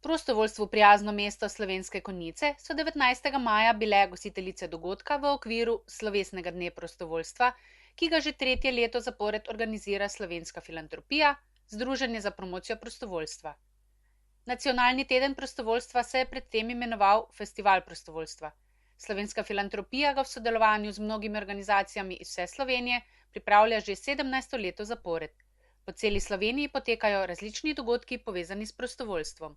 Prostovoljstvu prijazno mesto Slovenske Konjice so 19. maja bile gostiteljice dogodka v okviru Slovesnega dne prostovoljstva, ki ga že tretje leto zapored organizira Slovenska filantropija, Združenje za promocijo prostovoljstva. Nacionalni teden prostovoljstva se je predtem imenoval Festival prostovoljstva. Slovenska filantropija ga v sodelovanju z mnogimi organizacijami iz vse Slovenije pripravlja že 17. leto zapored. Po celi Sloveniji potekajo različni dogodki povezani s prostovoljstvom.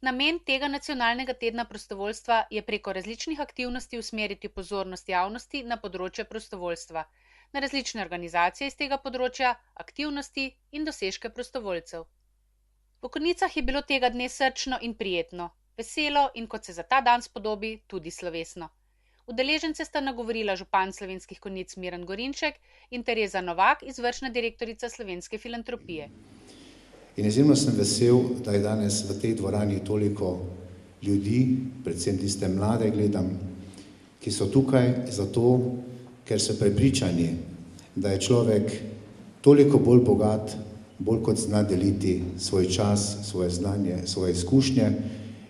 Namen tega nacionalnega tedna prostovoljstva je preko različnih aktivnosti usmeriti pozornost javnosti na področje prostovoljstva, na različne organizacije iz tega področja, aktivnosti in dosežke prostovoljcev. V Konjicah je bilo tega dne srčno in prijetno, veselo in, kot se za ta dan spodobi, tudi slovesno. Udeležence sta nagovorila župan Slovenskih Konjic Miran Gorinček in Tereza Novak, izvršna direktorica Slovenske filantropije. In izjemno sem vesel, da je danes v tej dvorani toliko ljudi, predvsem tiste mlade gledam, ki so tukaj zato, ker so prepričani, da je človek toliko bolj bogat, bolj kot zna deliti svoj čas, svoje znanje, svoje izkušnje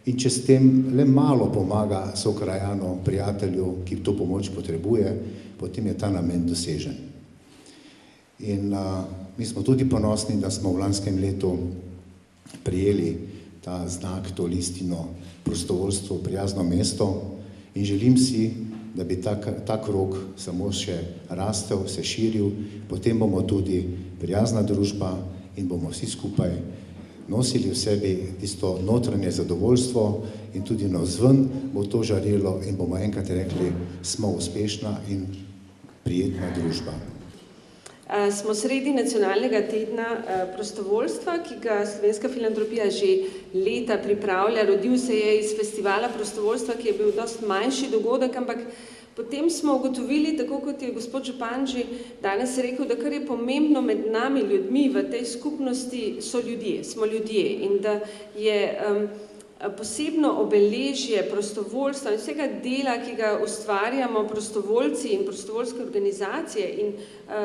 in če s tem le malo pomaga sokrajanu, prijatelju, ki to pomoč potrebuje, potem je ta namen dosežen. In mi smo tudi ponosni, da smo v lanskem letu prijeli ta znak, to listino prostovoljstvo prijazno mesto in želim si, da bi ta krog samo še rastel, se širil, potem bomo tudi prijazna družba in bomo vsi skupaj nosili v sebi tisto notranje zadovoljstvo in tudi navzven bo to žarelo in bomo enkrat rekli, smo uspešna in prijetna družba. Smo sredi nacionalnega tedna prostovoljstva, ki ga Slovenska filantropija že leta pripravlja. Rodil se je iz festivala prostovoljstva, ki je bil dosti manjši dogodek, ampak potem smo ugotovili, tako kot je gospod župan že danes rekel, da kar je pomembno med nami ljudmi v tej skupnosti so ljudje, smo ljudje in da je posebno obeležje prostovoljstva in vsega dela, ki ga ustvarjamo prostovoljci in prostovoljske organizacije in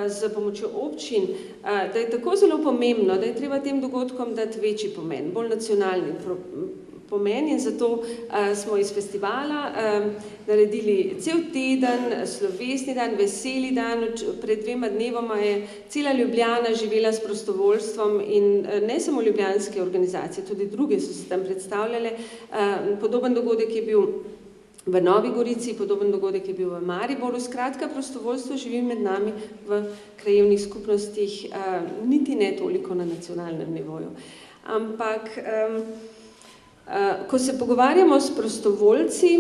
z pomočjo občin, da je tako zelo pomembno, da je treba tem dogodkom dati večji pomen, bolj nacionalni pomen in zato smo iz festivala naredili cel teden, slovesni dan, veseli dan. Pred 2 dnevoma je cela Ljubljana živela s prostovoljstvom in ne samo ljubljanske organizacije, tudi druge so se tam predstavljale. Podoben dogodek je bil v Novi Gorici, podoben dogodek je bil v Mariboru. Skratka, prostovoljstvo živi med nami v krajevnih skupnostih, niti ne toliko na nacionalnem nivoju. Ampak ko se pogovarjamo s prostovoljci,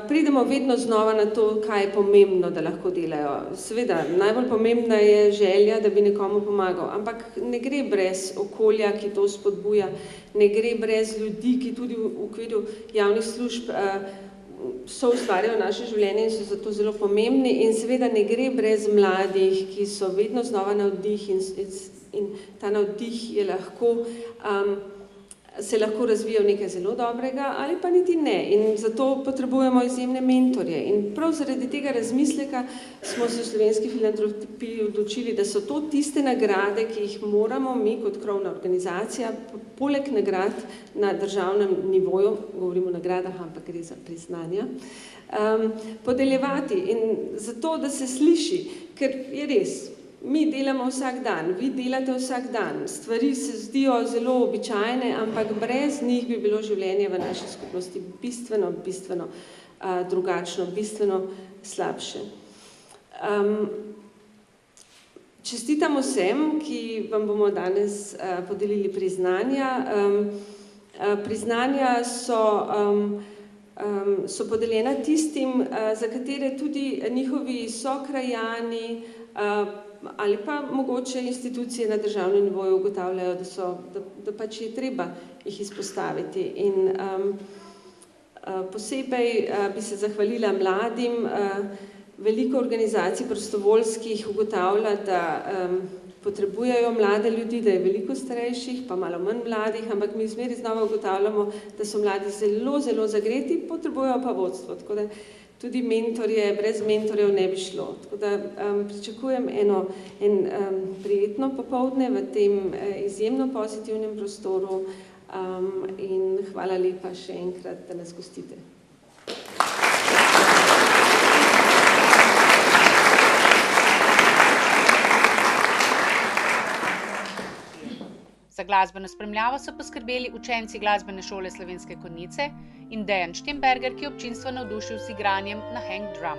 pridemo vedno znova na to, kaj je pomembno, da lahko delajo. Seveda, najbolj pomembna je želja, da bi nekomu pomagal, ampak ne gre brez okolja, ki to spodbuja, ne gre brez ljudi, ki tudi v okviru javnih služb so ustvarjajo naše življenje in so zato zelo pomembni in seveda ne gre brez mladih, ki so vedno znova navdih in ta navdih je lahko se lahko razvija v nekaj zelo dobrega ali pa niti ne. In zato potrebujemo izjemne mentorje. In prav zaradi tega razmisleka smo se v Slovenski filantropiji odločili, da so to tiste nagrade, ki jih moramo mi kot krovna organizacija, poleg nagrad na državnem nivoju, govorimo o nagradah, ampak gre za priznanja, podeljevati. In zato, da se sliši, ker je res, mi delamo vsak dan, vi delate vsak dan, stvari se zdijo zelo običajne, ampak brez njih bi bilo življenje v naši skupnosti bistveno drugačno, bistveno slabše. Čestitam vsem, ki vam bomo danes podelili priznanja. Priznanja so podeljena tistim, za katere tudi njihovi sokrajani ali pa mogoče institucije na državnem nivoju ugotavljajo, da pač je treba jih izpostaviti. In posebej bi se zahvalila mladim. Veliko organizacij prostovoljskih ugotavlja, da potrebujejo mlade ljudi, da je veliko starejših, pa malo manj mladih, ampak mi zmeraj znova ugotavljamo, da so mladi zelo zagreti, potrebujejo pa vodstvo. Tako da tudi mentorje, brez mentorjev ne bi šlo. Tako da pričakujem en prijetno popoldne v tem izjemno pozitivnem prostoru in hvala lepa še enkrat, da nas gostite. Za glasbeno spremljavo so poskrbeli učenci Glasbene šole Slovenske Konjice in Dejan Štemberger, ki je občinstvo navdušil z igranjem na hang drum.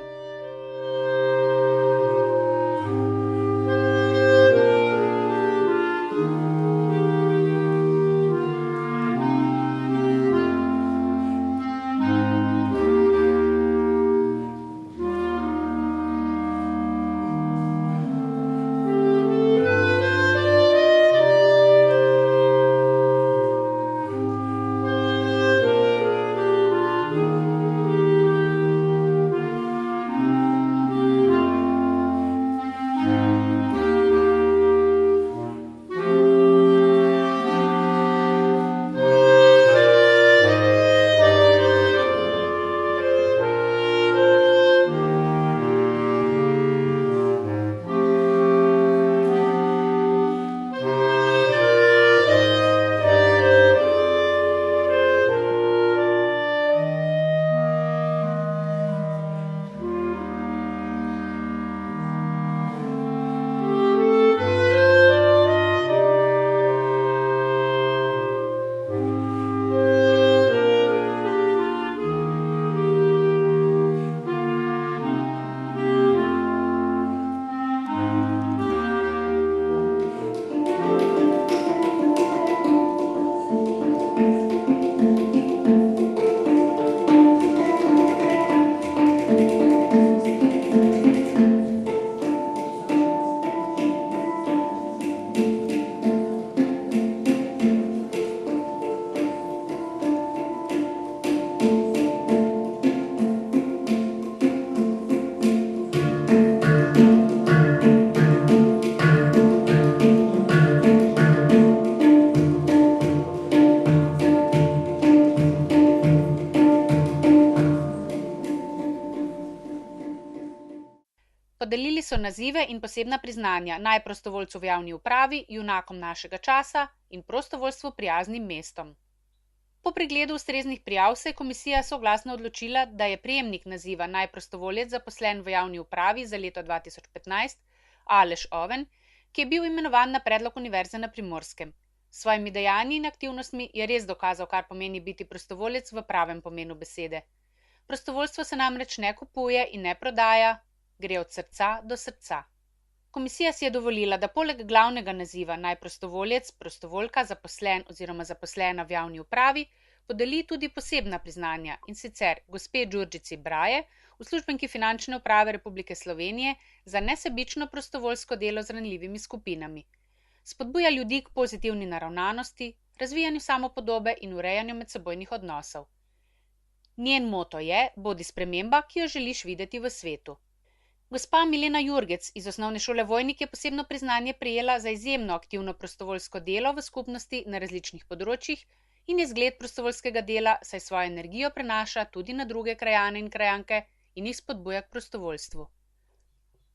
Podelili so nazive in posebna priznanja najprostovoljcu v javni upravi, junakom našega časa in prostovoljstvu prijaznim mestom. Po pregledu ustreznih prijav se je komisija soglasno odločila, da je prejemnik naziva najprostovoljec zaposlen v javni upravi za leto 2015 Aleš Oven, ki je bil imenovan na predlog Univerze na Primorskem. S svojimi dejanji in aktivnostmi je res dokazal, kar pomeni biti prostovoljec v pravem pomenu besede. Prostovoljstvo se namreč ne kupuje in ne prodaja, gre od srca do srca. Komisija si je dovolila, da poleg glavnega naziva najprostovoljec, prostovoljka, zaposlen oziroma zaposlena v javni upravi, podeli tudi posebna priznanja, in sicer gospe Đurđici Braje, uslužbenki Finančne uprave Republike Slovenije za nesebično prostovoljsko delo z ranljivimi skupinami. Spodbuja ljudi k pozitivni naravnanosti, razvijanju samopodobe in urejanju medsebojnih odnosov. Njen moto je: bodi sprememba, ki jo želiš videti v svetu. Gospa Milena Jurgec iz Osnovne šole Vojnik je posebno priznanje prejela za izjemno aktivno prostovoljsko delo v skupnosti na različnih področjih in je zgled prostovoljskega dela, saj svojo energijo prenaša tudi na druge krajane in krajanke in jih spodbuja k prostovoljstvu.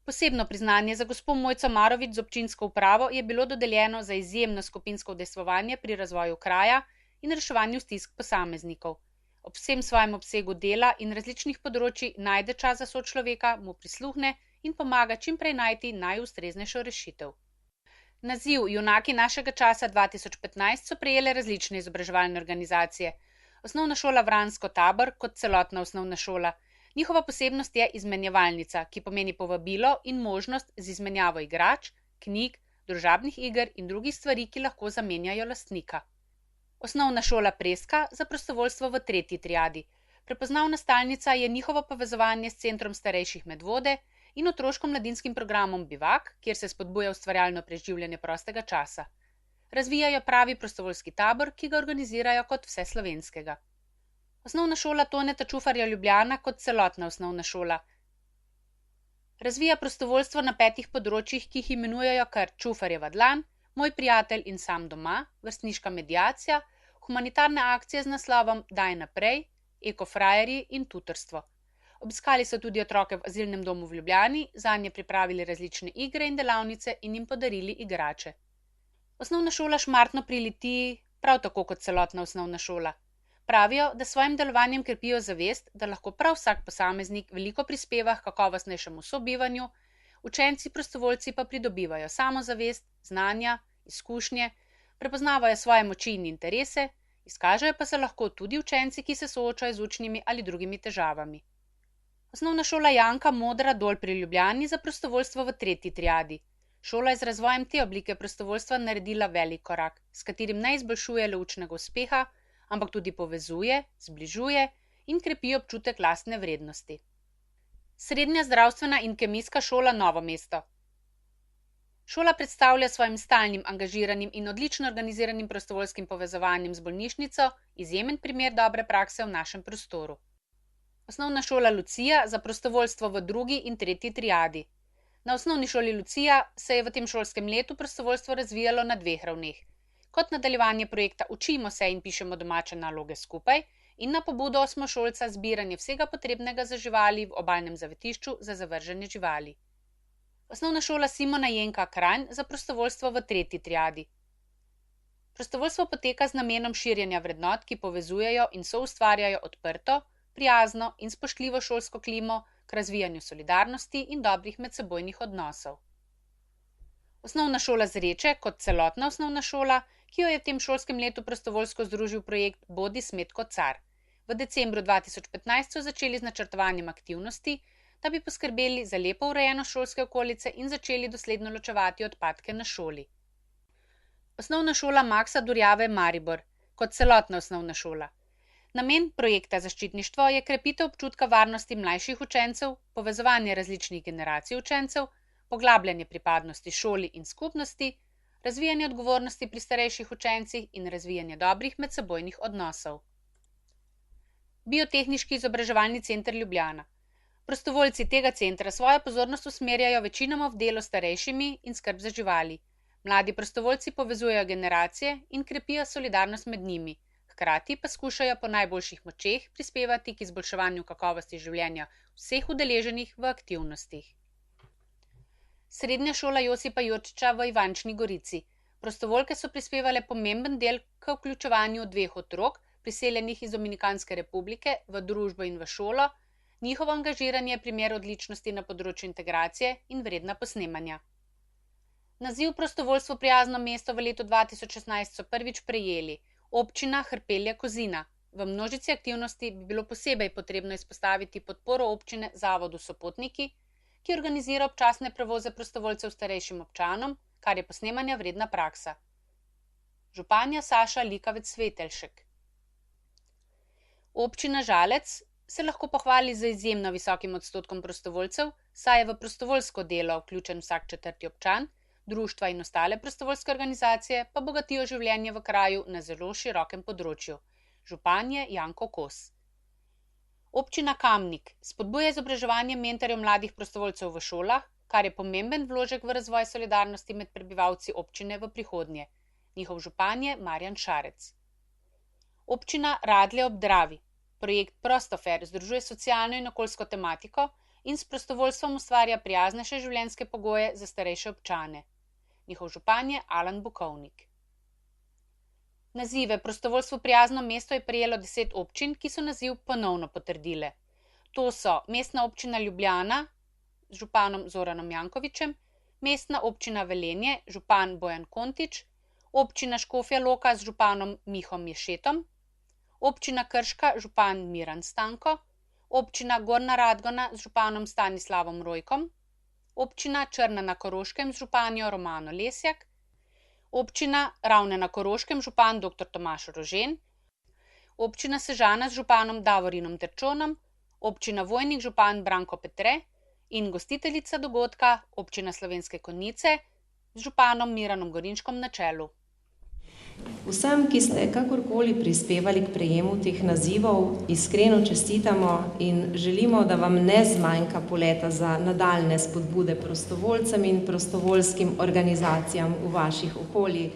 Posebno priznanje za gospo Mojco Marović z občinsko upravo je bilo dodeljeno za izjemno skupinsko udejstvovanje pri razvoju kraja in reševanju stisk posameznikov. Ob vsem svojem obsegu dela in različnih področji najde čas za sočloveka, mu prisluhne in pomaga čim prej najti najustreznejšo rešitev. Naziv Junaki našega časa 2015 so prejele različne izobraževalne organizacije. Osnovna šola Vransko Tabor kot celotna osnovna šola. Njihova posebnost je izmenjevalnica, ki pomeni povabilo in možnost z izmenjavo igrač, knjig, družabnih iger in drugih stvari, ki lahko zamenjajo lastnika. Osnovna šola Preska za prostovoljstvo v 3. triadi. Prepoznavna stalnica je njihovo povezovanje s Centrom starejših Medvode in otroško-mladinskim programom Bivak, kjer se spodbuja ustvarjalno preživljanje prostega časa. Razvijajo pravi prostovoljski tabor, ki ga organizirajo kot vseslovenskega. Osnovna šola Toneta Čufarja Ljubljana kot celotna osnovna šola. Razvija prostovoljstvo na 5 področjih, ki jih imenujejo kar Čufarjeva dlan, Moj prijatelj in sam doma, vrstniška mediacija, humanitarne akcije z naslovom Daj naprej, ekofrajerji in tutorstvo. Obiskali so tudi otroke v azilnem domu v Ljubljani, zanje pripravili različne igre in delavnice in jim podarili igrače. Osnovna šola Šmartno pri Litiji prav tako kot celotna osnovna šola. Pravijo, da s svojim delovanjem krepijo zavest, da lahko prav vsak posameznik veliko prispeva k kakovostnejšemu sobivanju, učenci prostovoljci pa pridobivajo samozavest, znanja, izkušnje, prepoznavajo svoje moči in interese, izkažejo pa se lahko tudi učenci, ki se soočajo z učnimi ali drugimi težavami. Osnovna šola Janka Modra Dol pri Ljubljani za prostovoljstvo v 3. triadi. Šola je z razvojem te oblike prostovoljstva naredila velik korak, s katerim ne izboljšuje le učnega uspeha, ampak tudi povezuje, zbližuje in krepi občutek lastne vrednosti. Srednja zdravstvena in kemijska šola Novo mesto. Šola predstavlja svojim stalnim, angažiranim in odlično organiziranim prostovoljskim povezovanjem z bolnišnico izjemen primer dobre prakse v našem prostoru. Osnovna šola Lucija za prostovoljstvo v 2. in 3. triadi. Na osnovni šoli Lucija se je v tem šolskem letu prostovoljstvo razvijalo na 2 ravneh. Kot nadaljevanje projekta Učimo se in pišemo domače naloge skupaj in na pobudo osmošolca zbiranje vsega potrebnega za živali v obalnem zavetišču za zavržene živali. Osnovna šola Simona Jenka Kranj za prostovoljstvo v 3. triadi. Prostovoljstvo poteka z namenom širjenja vrednot, ki povezujejo in soustvarjajo odprto, prijazno in spoštljivo šolsko klimo k razvijanju solidarnosti in dobrih medsebojnih odnosov. Osnovna šola Zreče kot celotna osnovna šola, ki jo je v tem šolskem letu prostovoljsko združil projekt Bodi smet kot car. V decembru 2015 so začeli z načrtovanjem aktivnosti, da bi poskrbeli za lepo urejeno šolske okolice in začeli dosledno ločevati odpadke na šoli. Osnovna šola Maksa Durjave Maribor kot celotna osnovna šola. Namen projekta zaščitništvo je krepitev občutka varnosti mlajših učencev, povezovanje različnih generacij učencev, poglabljanje pripadnosti šoli in skupnosti, razvijanje odgovornosti pri starejših učencih in razvijanje dobrih medsebojnih odnosov. Biotehniški izobraževalni center Ljubljana. Prostovoljci tega centra svojo pozornost usmerjajo večinoma v delo s starejšimi in skrb za živali. Mladi prostovoljci povezujejo generacije in krepijo solidarnost med njimi, hkrati pa skušajo po najboljših močeh prispevati k izboljševanju kakovosti življenja vseh udeleženih v aktivnostih. Srednja šola Josipa Jurčiča v Ivančni Gorici. Prostovoljke so prispevale pomemben del k vključevanju 2 otrok, priseljenih iz Dominikanske republike, v družbo in v šolo. Njihovo angažiranje je primer odličnosti na področju integracije in vredna posnemanja. Naziv prostovoljstvo prijazno mesto v letu 2016 so prvič prejeli občina Hrpelje-Kozina. V množici aktivnosti bi bilo posebej potrebno izpostaviti podporo občine Zavodu Sopotniki, ki organizira občasne prevoze prostovoljcev starejšim občanom, kar je posnemanja vredna praksa. Županja Saša Likavec-Svetelšek. Občina Žalec se lahko pohvali z izjemno visokim odstotkom prostovoljcev, saj je v prostovoljsko delo vključen vsak 4. občan, društva in ostale prostovoljske organizacije pa bogatijo življenje v kraju na zelo širokem področju. Župan je Janko Kos. Občina Kamnik spodbuja izobraževanje mentorjev mladih prostovoljcev v šolah, kar je pomemben vložek v razvoj solidarnosti med prebivalci občine v prihodnje. Njihov župan je Marjan Šarec. Občina Radlje ob Dravi. Projekt Prostofer združuje socialno in okoljsko tematiko in s prostovoljstvom ustvarja prijaznejše življenjske pogoje za starejše občane. Njihov župan je Alan Bukovnik. Nazive prostovoljstvo prijazno mesto je prejelo 10 občin, ki so naziv ponovno potrdile. To so Mestna občina Ljubljana z županom Zoranom Jankovićem, Mestna občina Velenje, župan Bojan Kontič, Občina Škofja Loka z županom Mihom Ješetom, Občina Krška, župan Miran Stanko, Občina Gornja Radgona z županom Stanislavom Rojkom, Občina Črna na Koroškem z županjo Romano Lesjak, Občina Ravne na Koroškem župan dr. Tomaž Rožen, Občina Sežana z županom Davorinom Terčonom, Občina Vojnik župan Branko Petre in gostiteljica dogodka Občina Slovenske Konjice z županom Miranom Gorinškom na čelu. Vsem, ki ste kakorkoli prispevali k prejemu teh nazivov, iskreno čestitamo in želimo, da vam ne zmanjka poleta za nadaljne spodbude prostovoljcem in prostovoljskim organizacijam v vaših okoljih.